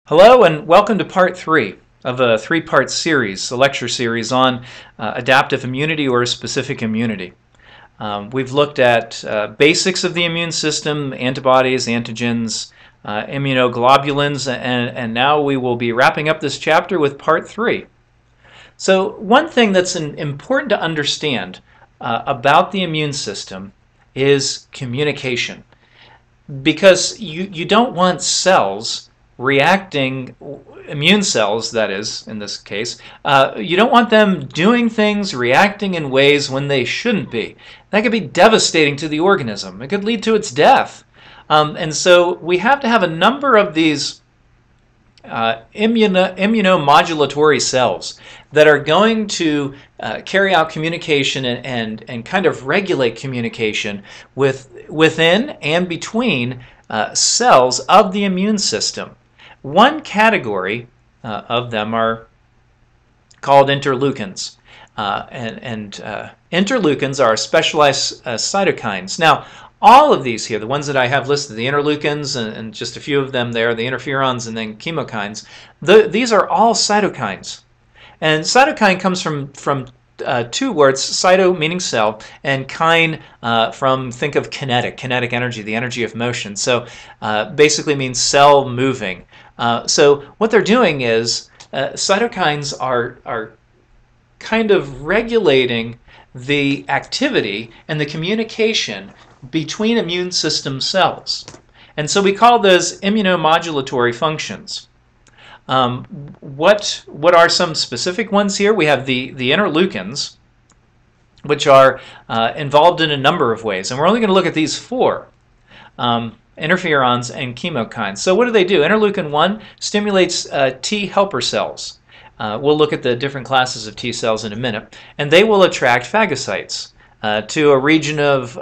Hello and welcome to part 3 of a three-part series, a lecture series on adaptive immunity or specific immunity. We've looked at basics of the immune system, antibodies, antigens, immunoglobulins, and now we will be wrapping up this chapter with part 3. So one thing that's important to understand about the immune system is communication, because you don't want cells reacting, immune cells that is, in this case, you don't want them doing things, reacting in ways when they shouldn't be. That could be devastating to the organism. It could lead to its death. And so we have to have a number of these immunomodulatory cells that are going to carry out communication and kind of regulate communication within and between cells of the immune system. One category of them are called interleukins. Interleukins are specialized cytokines. Now, all of these here, the ones that I have listed, the interleukins and just a few of them there, the interferons and then chemokines, these are all cytokines. And cytokine comes from two words, cyto meaning cell, and kine from, think of kinetic energy, the energy of motion. So basically means cell moving. So what they're doing is cytokines are kind of regulating the activity and the communication between immune system cells. And so we call those immunomodulatory functions. What are some specific ones here? We have the interleukins, which are involved in a number of ways. And we're only going to look at these four. Interferons and chemokines. So what do they do? Interleukin 1 stimulates T helper cells. We'll look at the different classes of T cells in a minute. And they will attract phagocytes to a region of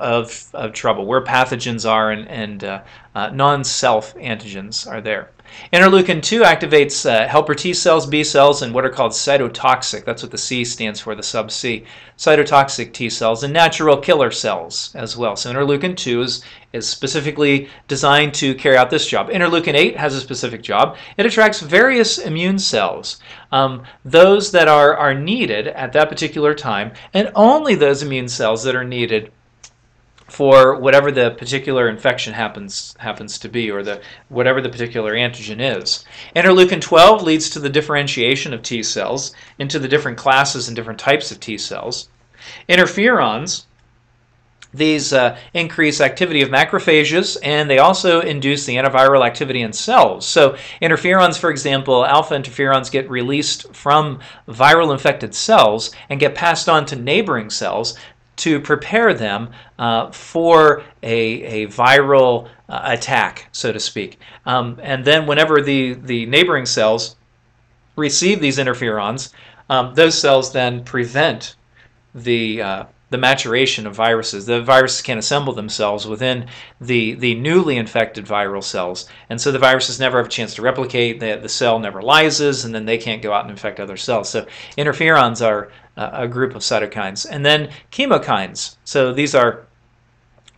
trouble where pathogens are and non-self antigens are there. Interleukin 2 activates helper T cells, B cells, and what are called cytotoxic. That's what the C stands for, the sub C. Cytotoxic T cells and natural killer cells as well. So interleukin 2 is specifically designed to carry out this job. Interleukin 8 has a specific job. It attracts various immune cells, those that are needed at that particular time, and only those immune cells that are needed for whatever the particular infection happens to be, or whatever the particular antigen is. Interleukin 12 leads to the differentiation of T cells into the different classes and different types of T cells. Interferons, these increase activity of macrophages, and they also induce the antiviral activity in cells. So interferons, for example, alpha interferons get released from viral infected cells and get passed on to neighboring cells to prepare them for a viral attack, so to speak. And then whenever the neighboring cells receive these interferons, those cells then prevent the maturation of viruses. The viruses can't assemble themselves within the newly infected viral cells, and so the viruses never have a chance to replicate. The cell never lyses, and then they can't go out and infect other cells. So interferons are a group of cytokines. And then chemokines. So these are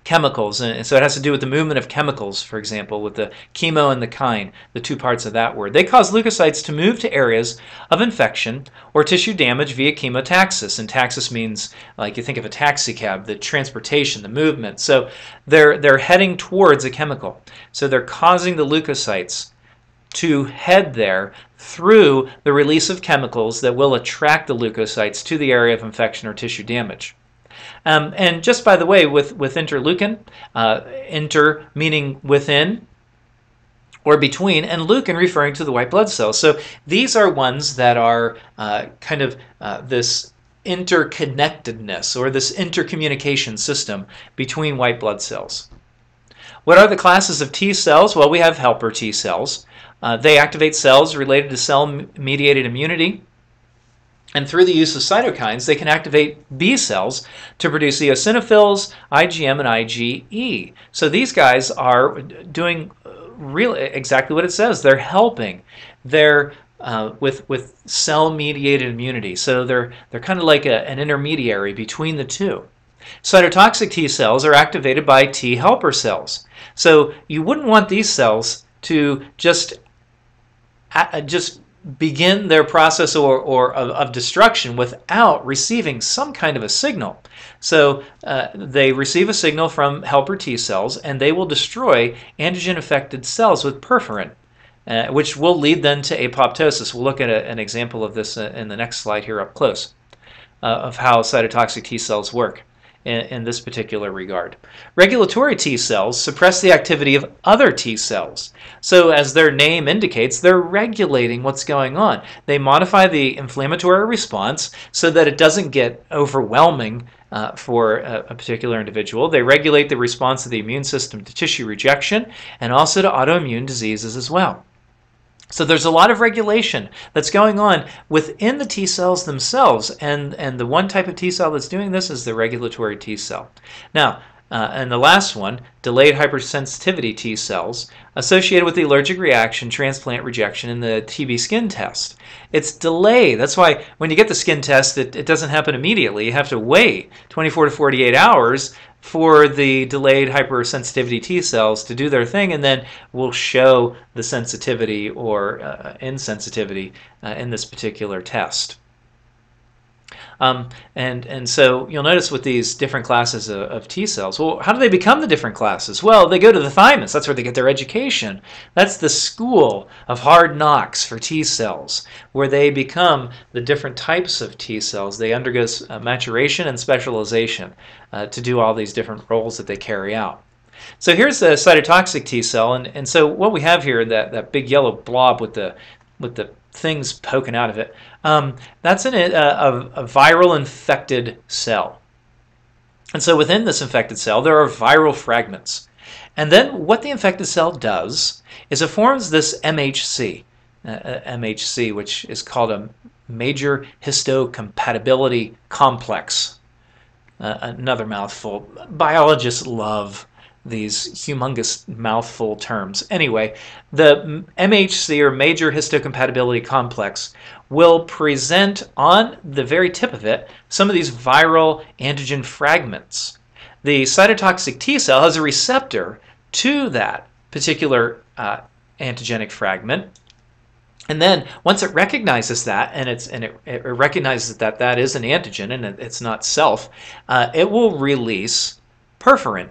chemicals, and so it has to do with the movement of chemicals, for example, with the chemo and the kine, the two parts of that word. They cause leukocytes to move to areas of infection or tissue damage via chemotaxis. And taxis means, like you think of a taxi cab, the transportation, the movement. So they're heading towards a chemical. So they're causing the leukocytes to head there through the release of chemicals that will attract the leukocytes to the area of infection or tissue damage. And just by the way, with interleukin, inter meaning within or between, and leukin referring to the white blood cells. So these are ones that are kind of this interconnectedness or this intercommunication system between white blood cells. What are the classes of T cells? Well, we have helper T cells. They activate cells related to cell-mediated immunity. And through the use of cytokines, they can activate B cells to produce eosinophils, IgM, and IgE. So these guys are doing really exactly what it says. They're helping. They're with cell-mediated immunity. So they're kind of like an intermediary between the two. Cytotoxic T cells are activated by T helper cells. So you wouldn't want these cells to just just begin their process or of destruction without receiving some kind of a signal. So they receive a signal from helper T cells, and they will destroy antigen-affected cells with perforin, which will lead then to apoptosis. We'll look at an example of this in the next slide here up close, of how cytotoxic T cells work in this particular regard. Regulatory T cells suppress the activity of other T cells. So as their name indicates, they're regulating what's going on. They modify the inflammatory response so that it doesn't get overwhelming for a particular individual. They regulate the response of the immune system to tissue rejection and also to autoimmune diseases as well. So there's a lot of regulation that's going on within the T cells themselves, and the one type of T cell that's doing this is the regulatory T cell. Now, and the last one, delayed hypersensitivity T cells, associated with the allergic reaction, transplant rejection, and the TB skin test. It's delayed. That's why when you get the skin test, it doesn't happen immediately. You have to wait 24 to 48 hours for the delayed hypersensitivity T cells to do their thing, and then we'll show the sensitivity or insensitivity in this particular test. And so you'll notice with these different classes of T cells, well, how do they become the different classes? Well, they go to the thymus. That's where they get their education. That's the school of hard knocks for T cells, where they become the different types of T cells. They undergo maturation and specialization to do all these different roles that they carry out. So here's the cytotoxic T cell, and so what we have here, that big yellow blob with the things poking out of it, that's a viral infected cell. And so within this infected cell, there are viral fragments. And then what the infected cell does is it forms this MHC, which is called a major histocompatibility complex. Another mouthful. Biologists love these humongous mouthful terms. Anyway, the MHC, or major histocompatibility complex, will present on the very tip of it some of these viral antigen fragments. The cytotoxic T cell has a receptor to that particular antigenic fragment, and then once it recognizes that, and it recognizes that that is an antigen and it's not self, it will release perforin.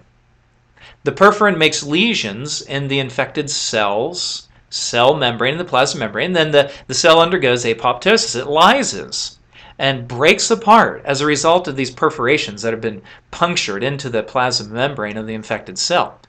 The perforin makes lesions in the infected cell's cell membrane, and the plasma membrane. Then the cell undergoes apoptosis. It lyses and breaks apart as a result of these perforations that have been punctured into the plasma membrane of the infected cell.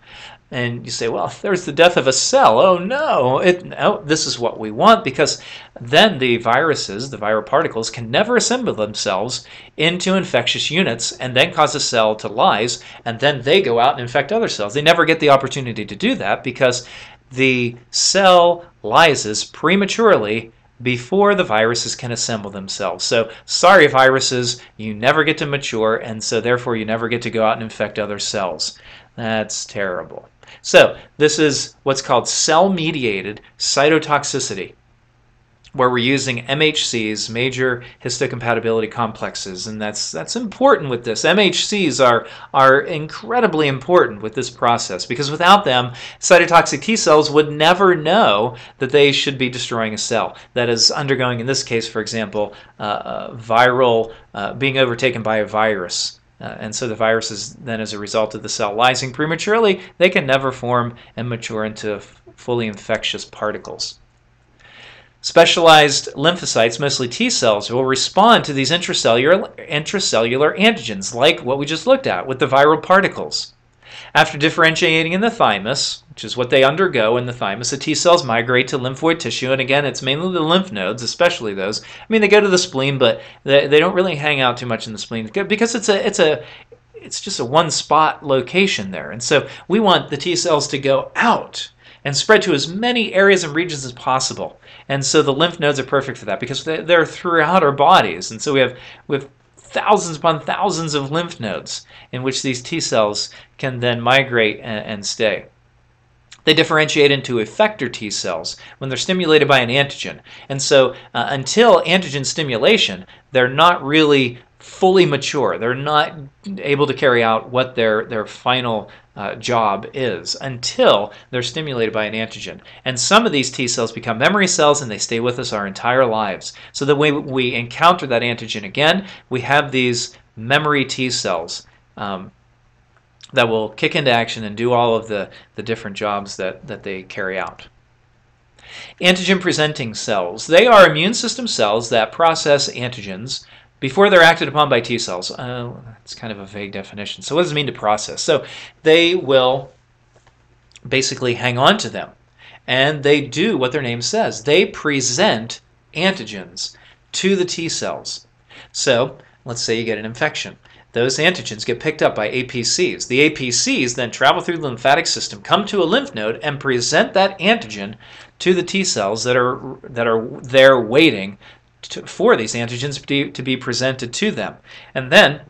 And you say, well, there's the death of a cell. Oh no, no, this is what we want, because then the viruses, the viral particles, can never assemble themselves into infectious units and then cause a cell to lyse, and then they go out and infect other cells. They never get the opportunity to do that because the cell lyses prematurely before the viruses can assemble themselves. So sorry, viruses, you never get to mature, and so therefore you never get to go out and infect other cells. That's terrible. So this is what's called cell-mediated cytotoxicity, where we're using MHCs, major histocompatibility complexes, and that's important with this. MHCs are incredibly important with this process, because without them, cytotoxic T cells would never know that they should be destroying a cell that is undergoing, in this case, for example, viral being overtaken by a virus. And so the viruses then, as a result of the cell lysing prematurely, they can never form and mature into fully infectious particles. Specialized lymphocytes, mostly T cells, will respond to these intracellular antigens, like what we just looked at with the viral particles. After differentiating in the thymus, which is what they undergo in the thymus, the T cells migrate to lymphoid tissue, and again, it's mainly the lymph nodes, especially those. I mean, they go to the spleen, but they don't really hang out too much in the spleen because it's just a one-spot location there. And so we want the T cells to go out and spread to as many areas and regions as possible. And so the lymph nodes are perfect for that because they're throughout our bodies. And so we have thousands upon thousands of lymph nodes in which these T cells can then migrate and stay. They differentiate into effector T cells when they're stimulated by an antigen. And so until antigen stimulation, they're not really fully mature. They're not able to carry out what their final job is until they're stimulated by an antigen. And some of these T cells become memory cells and they stay with us our entire lives. So the way we encounter that antigen again, we have these memory T cells that will kick into action and do all of the different jobs that they carry out. Antigen presenting cells. They are immune system cells that process antigens before they're acted upon by T cells. It's kind of a vague definition. So what does it mean to process? So they will basically hang on to them. And they do what their name says. They present antigens to the T cells. So let's say you get an infection. Those antigens get picked up by APCs. The APCs then travel through the lymphatic system, come to a lymph node, and present that antigen to the T cells that are there waiting for these antigens to be presented to them. And then,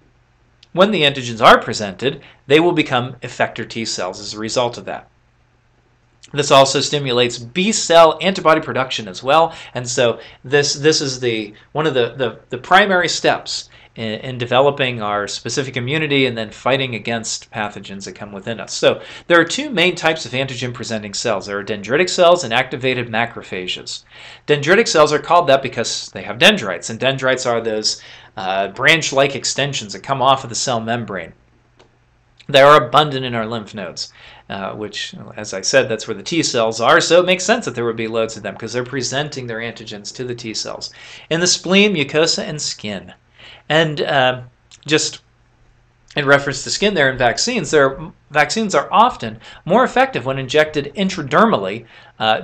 when the antigens are presented, they will become effector T cells as a result of that. This also stimulates B cell antibody production as well. And so this is one of the primary steps in developing our specific immunity and then fighting against pathogens that come within us. So there are two main types of antigen-presenting cells. There are dendritic cells and activated macrophages. Dendritic cells are called that because they have dendrites, and dendrites are those branch-like extensions that come off of the cell membrane. They are abundant in our lymph nodes, which, as I said, that's where the T cells are, so it makes sense that there would be loads of them because they're presenting their antigens to the T cells. In the spleen, mucosa, and skin. And just in reference to skin there in vaccines, vaccines are often more effective when injected intradermally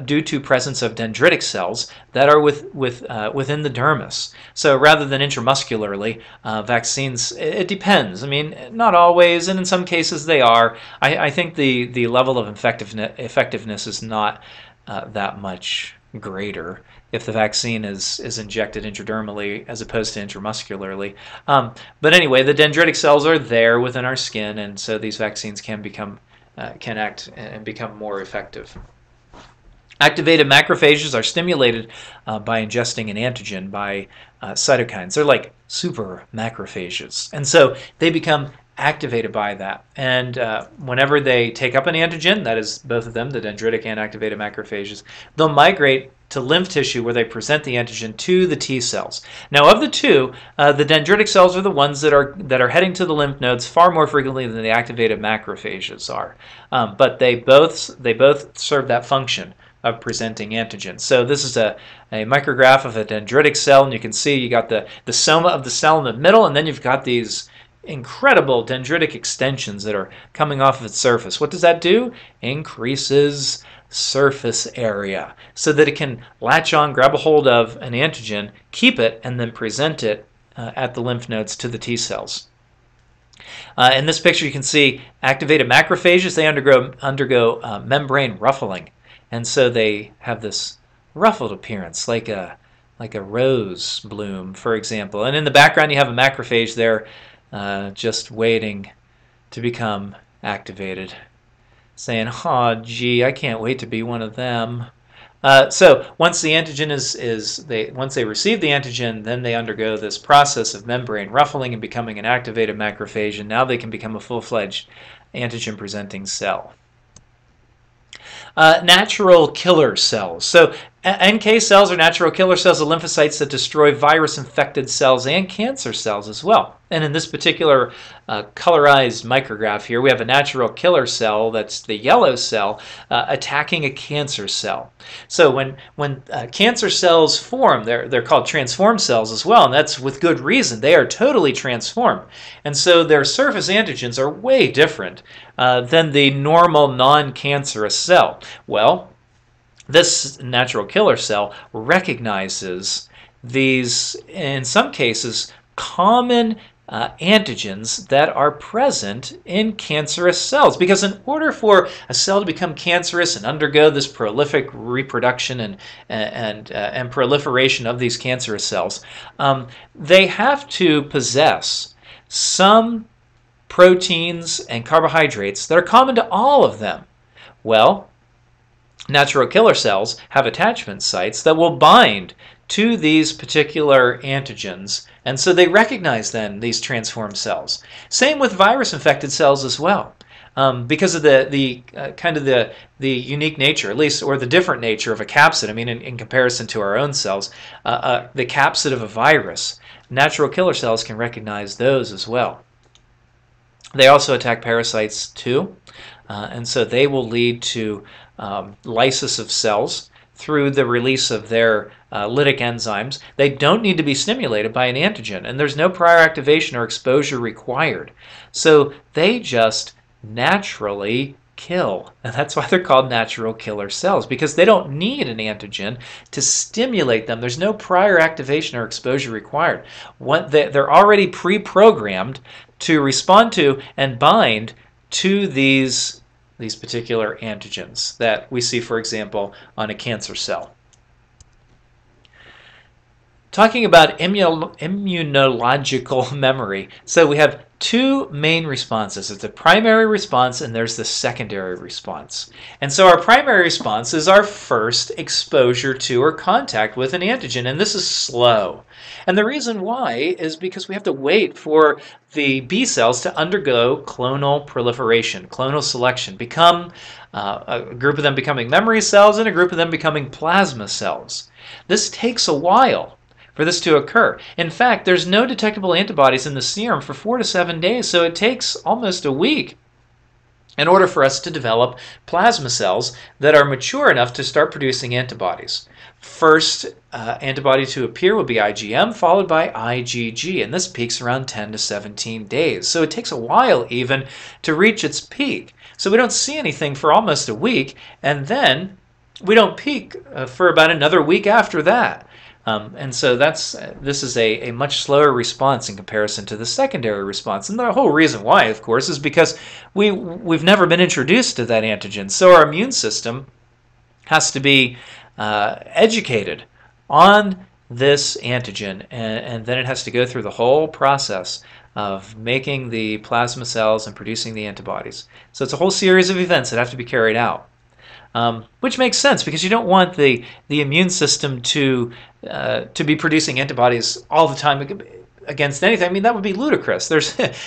due to presence of dendritic cells that are within the dermis. So rather than intramuscularly, vaccines, it depends. I mean, not always, and in some cases they are. I think the level of effectiveness is not that much greater if the vaccine is injected intradermally as opposed to intramuscularly. But anyway, the dendritic cells are there within our skin, and so these vaccines can act and become more effective. Activated macrophages are stimulated by ingesting an antigen by cytokines. They're like super macrophages, and so they become activated by that. And whenever they take up an antigen, that is both of them, the dendritic and activated macrophages, they'll migrate to lymph tissue where they present the antigen to the T cells. Now, of the two, the dendritic cells are the ones that are heading to the lymph nodes far more frequently than the activated macrophages are. But they both serve that function of presenting antigens. So this is a micrograph of a dendritic cell, and you can see you got the soma of the cell in the middle, and then you've got these incredible dendritic extensions that are coming off of its surface. What does that do? Increases surface area so that it can latch on, grab a hold of an antigen, keep it, and then present it at the lymph nodes to the T cells. In this picture you can see activated macrophages. They undergo membrane ruffling, and so they have this ruffled appearance like a rose bloom, for example. And in the background you have a macrophage there just waiting to become activated, saying, "Oh, gee, I can't wait to be one of them." So once the antigen once they receive the antigen, then they undergo this process of membrane ruffling and becoming an activated macrophage, and now they can become a full-fledged antigen-presenting cell. Natural killer cells. So NK cells are natural killer cells of lymphocytes that destroy virus-infected cells and cancer cells as well. And in this particular colorized micrograph here, we have a natural killer cell, that's the yellow cell, attacking a cancer cell. So when cancer cells form, they're called transformed cells as well, and that's with good reason. They are totally transformed. And so their surface antigens are way different than the normal non-cancerous cell. Well, this natural killer cell recognizes these, in some cases, common antigens that are present in cancerous cells. Because in order for a cell to become cancerous and undergo this prolific reproduction and proliferation of these cancerous cells, they have to possess some proteins and carbohydrates that are common to all of them. Well, natural killer cells have attachment sites that will bind to these particular antigens. And so they recognize then these transformed cells. Same with virus-infected cells as well. Because of the kind of the unique nature, at least, or the different nature of a capsid. I mean, in comparison to our own cells, the capsid of a virus, natural killer cells can recognize those as well. They also attack parasites too, and so they will lead to lysis of cells through the release of their lytic enzymes. They don't need to be stimulated by an antigen, and there's no prior activation or exposure required. So they just naturally kill, and that's why they're called natural killer cells, because they don't need an antigen to stimulate them. There's no prior activation or exposure required. They're already pre-programmed to respond to and bind to these particular antigens that we see, for example, on a cancer cell. Talking about immunological memory, so we have two main responses. It's a primary response and there's the secondary response. And so our primary response is our first exposure to or contact with an antigen, and this is slow. And the reason why is because we have to wait for the B cells to undergo clonal proliferation, clonal selection, become a group of them becoming memory cells and a group of them becoming plasma cells. This takes a while for this to occur. In fact, there's no detectable antibodies in the serum for 4 to 7 days, so it takes almost a week in order for us to develop plasma cells that are mature enough to start producing antibodies. First antibody to appear will be IgM, followed by IgG, and this peaks around 10 to 17 days. So it takes a while even to reach its peak. So we don't see anything for almost a week, and then we don't peak for about another week after that. And so this is a much slower response in comparison to the secondary response. And the whole reason why, of course, is because we've never been introduced to that antigen. So our immune system has to be educated on this antigen, and then it has to go through the whole process of making the plasma cells and producing the antibodies. So it's a whole series of events that have to be carried out. Which makes sense because you don't want the immune system to be producing antibodies all the time against anything. I mean, that would be ludicrous.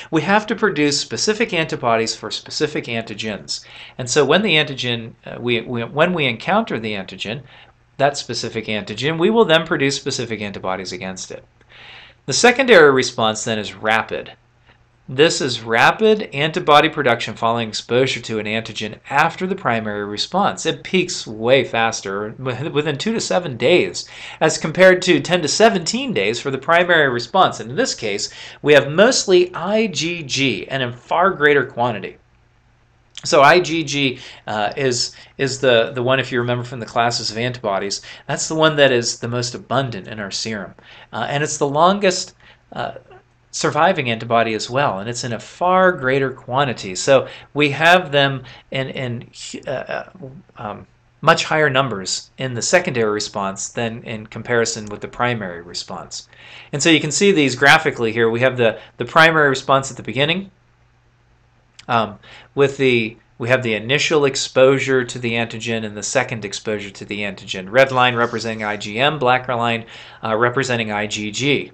We have to produce specific antibodies for specific antigens, and so when the antigen when we encounter the antigen, that specific antigen, we will then produce specific antibodies against it. The secondary response then is rapid. This is rapid antibody production following exposure to an antigen after the primary response. It peaks way faster, within 2 to 7 days, as compared to 10 to 17 days for the primary response. And in this case, we have mostly IgG and in far greater quantity. So IgG is the one, if you remember from the classes of antibodies, that's the one that is the most abundant in our serum. And it's the longest surviving antibody as well, and it's in a far greater quantity. So we have them in much higher numbers in the secondary response than in comparison with the primary response. And so you can see these graphically here. We have the primary response at the beginning. We have the initial exposure to the antigen and the second exposure to the antigen. Red line representing IgM, black line representing IgG.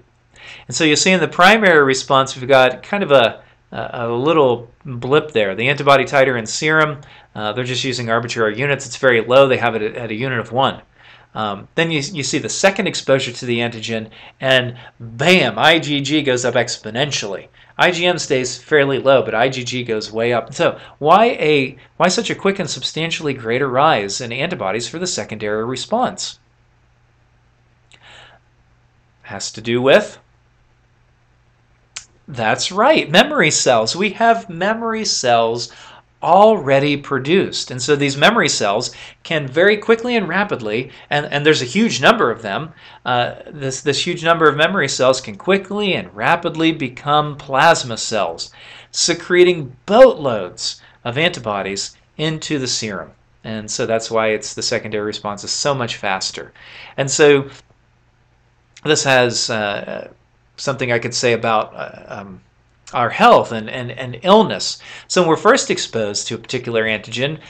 And so you'll see in the primary response, we've got kind of a little blip there. The antibody titer in serum, they're just using arbitrary units. It's very low. They have it at a unit of 1. Then you see the second exposure to the antigen, and bam, IgG goes up exponentially. IgM stays fairly low, but IgG goes way up. So why such a quick and substantially greater rise in antibodies for the secondary response? Has to do with, that's right, memory cells. We have memory cells already produced. And so these memory cells can very quickly and rapidly, and there's a huge number of them, this huge number of memory cells can quickly and rapidly become plasma cells, secreting boatloads of antibodies into the serum. And so that's why the secondary response is so much faster. And so this has something I could say about our health and illness. So when we're first exposed to a particular antigen,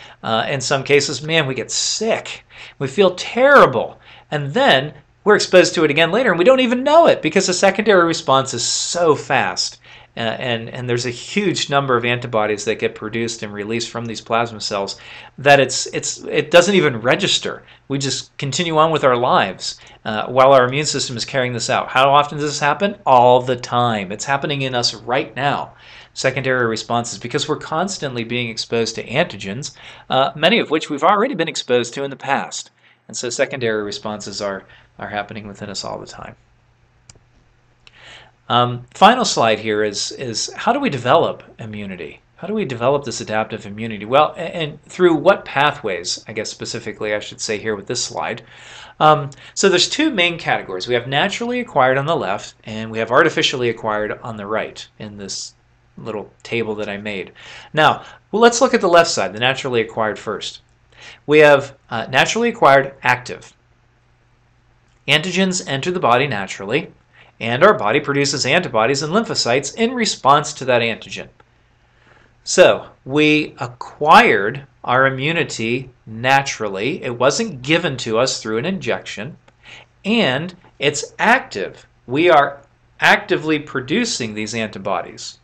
in some cases, man, we get sick. We feel terrible. And then we're exposed to it again later, and we don't even know it because the secondary response is so fast. And there's a huge number of antibodies that get produced and released from these plasma cells that it doesn't even register. We just continue on with our lives while our immune system is carrying this out. How often does this happen? All the time. It's happening in us right now. Secondary responses, because we're constantly being exposed to antigens, many of which we've already been exposed to in the past. And so secondary responses are happening within us all the time. Final slide here is how do we develop immunity? How do we develop this adaptive immunity? Well, and through what pathways, I guess specifically I should say here with this slide. So there's two main categories. We have naturally acquired on the left, and we have artificially acquired on the right in this little table that I made. Now, well, let's look at the left side, the naturally acquired first. We have naturally acquired active. Antigens enter the body naturally, and our body produces antibodies and lymphocytes in response to that antigen. So we acquired our immunity naturally. It wasn't given to us through an injection, and it's active. We are actively producing these antibodies.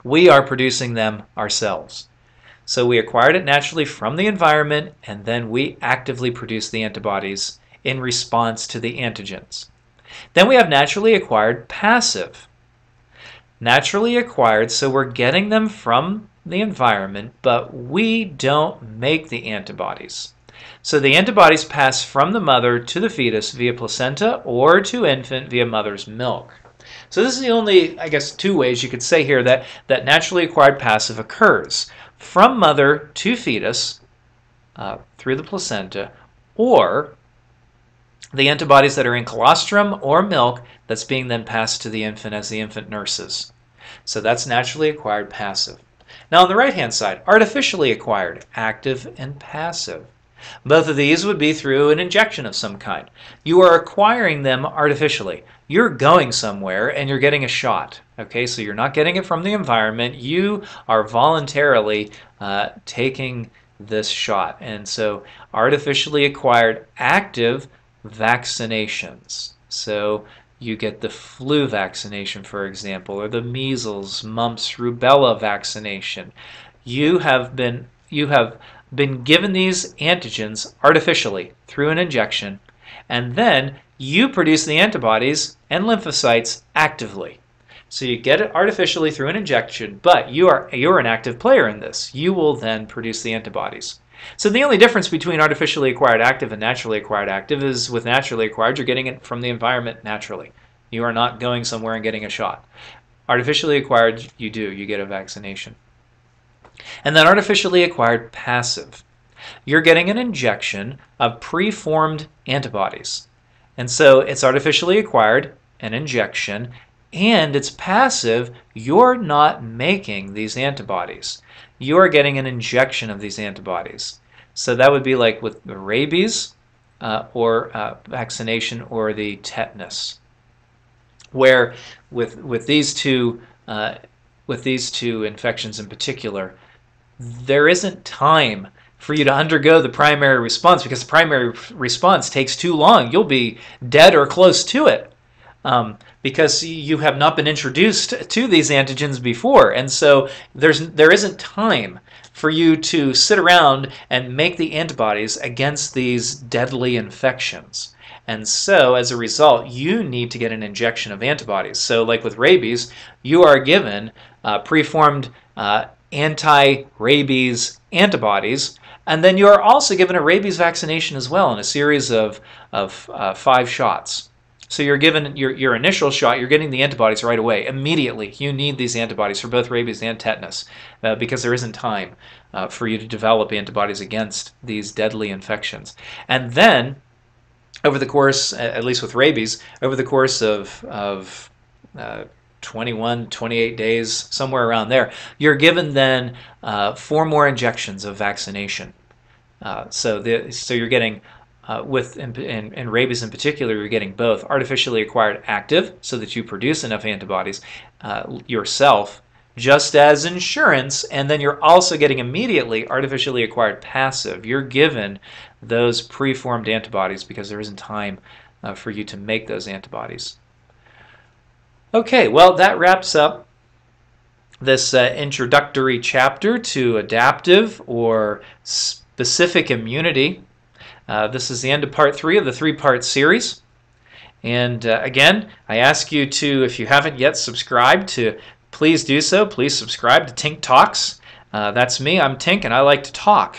We are producing them ourselves. So we acquired it naturally from the environment, and then we actively produce the antibodies in response to the antigens. Then we have naturally acquired passive. Naturally acquired, so we're getting them from the environment, but we don't make the antibodies. So the antibodies pass from the mother to the fetus via placenta or to infant via mother's milk. So this is the only, I guess, two ways you could say here that naturally acquired passive occurs. From mother to fetus through the placenta, or the antibodies that are in colostrum or milk that's being then passed to the infant as the infant nurses. So that's naturally acquired passive. Now on the right-hand side, artificially acquired, active and passive. Both of these would be through an injection of some kind. You are acquiring them artificially. You're going somewhere and you're getting a shot. Okay, so you're not getting it from the environment. You are voluntarily taking this shot. And so artificially acquired active vaccinations. So you get the flu vaccination, for example, or the measles, mumps, rubella vaccination. You have been given these antigens artificially through an injection, and then you produce the antibodies and lymphocytes actively. So you get it artificially through an injection, but you're an active player in this. You will then produce the antibodies. So the only difference between artificially acquired active and naturally acquired active is with naturally acquired, you're getting it from the environment naturally. You are not going somewhere and getting a shot. Artificially acquired, you get a vaccination. And then artificially acquired passive. You're getting an injection of preformed antibodies. And so it's artificially acquired, an injection, and it's passive. You're not making these antibodies. You're getting an injection of these antibodies. So that would be like with the rabies or vaccination or the tetanus, where with these two infections in particular, there isn't time for you to undergo the primary response because the primary response takes too long. You'll be dead or close to it because you have not been introduced to these antigens before. And so there isn't time for you to sit around and make the antibodies against these deadly infections. And so as a result, you need to get an injection of antibodies. So like with rabies, you are given preformed anti-rabies antibodies, and then you are also given a rabies vaccination as well in a series of 5 shots. So you're given your initial shot, you're getting the antibodies right away. Immediately, you need these antibodies for both rabies and tetanus because there isn't time for you to develop antibodies against these deadly infections. And then, over the course, at least with rabies, over the course of 21, 28 days, somewhere around there, you're given then 4 more injections of vaccination. So you're getting, in rabies in particular, you're getting both artificially acquired active, so that you produce enough antibodies yourself just as insurance, and then you're also getting immediately artificially acquired passive. You're given those preformed antibodies because there isn't time for you to make those antibodies. Okay, well, that wraps up this introductory chapter to adaptive or specific immunity. This is the end of part 3 of the 3-part series. And again, I ask you to, if you haven't yet subscribed, to please do so. Please subscribe to Tink Talks. That's me. I'm Tink, and I like to talk,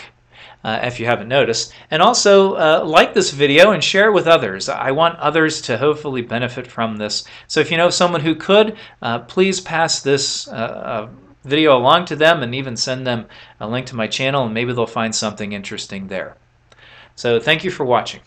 if you haven't noticed. And also, like this video and share it with others. I want others to hopefully benefit from this. So if you know someone who could, please pass this video along to them and even send them a link to my channel, and maybe they'll find something interesting there. So thank you for watching.